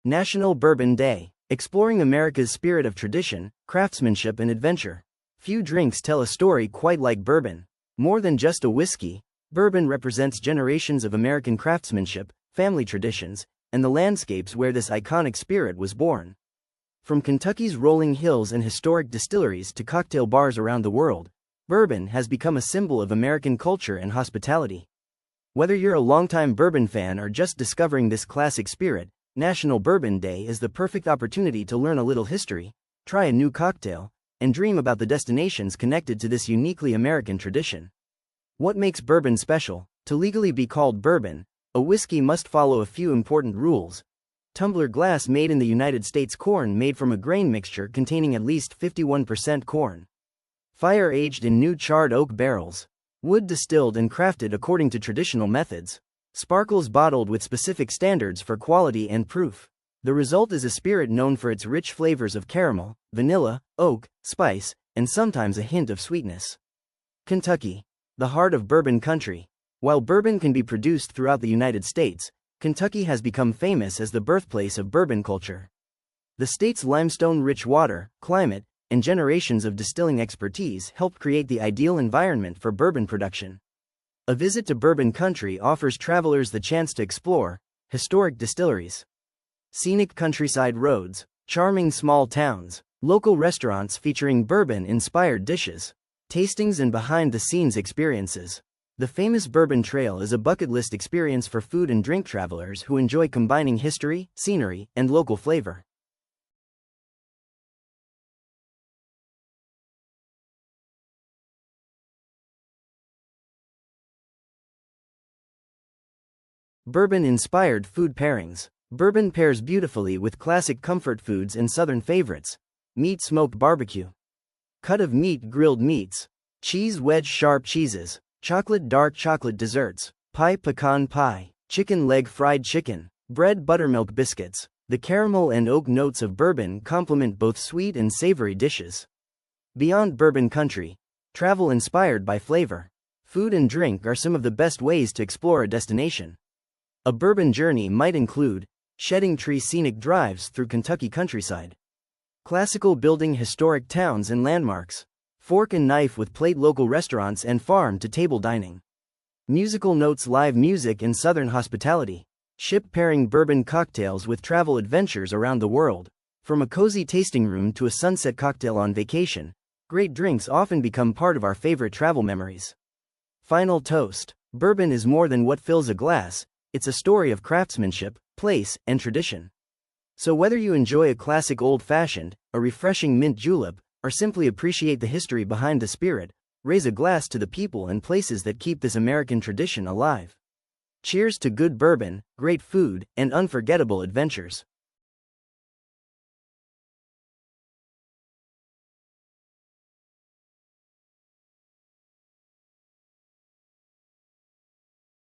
National Bourbon Day. Exploring America's spirit of tradition, craftsmanship and adventure. Few drinks tell a story quite like bourbon. More than just a whiskey, bourbon represents generations of American craftsmanship, family traditions, and the landscapes where this iconic spirit was born. From Kentucky's rolling hills and historic distilleries to cocktail bars around the world, bourbon has become a symbol of American culture and hospitality. Whether you're a longtime bourbon fan or just discovering this classic spirit, National Bourbon Day is the perfect opportunity to learn a little history, try a new cocktail, and dream about the destinations connected to this uniquely American tradition. What makes bourbon special? To legally be called bourbon, a whiskey must follow a few important rules. Tumbler glass made in the United States. Corn made from a grain mixture containing at least 51% corn. Fire aged in new charred oak barrels. Wood distilled and crafted according to traditional methods. Sparkles bottled with specific standards for quality and proof. The result is a spirit known for its rich flavors of caramel, vanilla, oak, spice, and sometimes a hint of sweetness. Kentucky, the heart of bourbon country. While bourbon can be produced throughout the United States, Kentucky has become famous as the birthplace of bourbon culture. The state's limestone-rich water, climate, and generations of distilling expertise helped create the ideal environment for bourbon production. A visit to bourbon country offers travelers the chance to explore historic distilleries, scenic countryside roads, charming small towns, local restaurants featuring bourbon-inspired dishes, tastings and behind-the-scenes experiences. The famous Bourbon Trail is a bucket list experience for food and drink travelers who enjoy combining history, scenery, and local flavor. Bourbon-inspired food pairings. Bourbon pairs beautifully with classic comfort foods and southern favorites. Meat smoked barbecue. Cut of meat grilled meats. Cheese wedge sharp cheeses. Chocolate dark chocolate desserts. Pie pecan pie. Chicken leg fried chicken. Bread buttermilk biscuits. The caramel and oak notes of bourbon complement both sweet and savory dishes. Beyond bourbon country. Travel inspired by flavor. Food and drink are some of the best ways to explore a destination. A bourbon journey might include shedding tree scenic drives through Kentucky countryside, classical building historic towns and landmarks, fork and knife with plate local restaurants and farm-to-table dining, musical notes live music and southern hospitality, ship pairing bourbon cocktails with travel adventures around the world. From a cozy tasting room to a sunset cocktail on vacation, great drinks often become part of our favorite travel memories. Final toast. Bourbon is more than what fills a glass. It's a story of craftsmanship, place, and tradition. So whether you enjoy a classic old-fashioned, a refreshing mint julep, or simply appreciate the history behind the spirit, raise a glass to the people and places that keep this American tradition alive. Cheers to good bourbon, great food, and unforgettable adventures.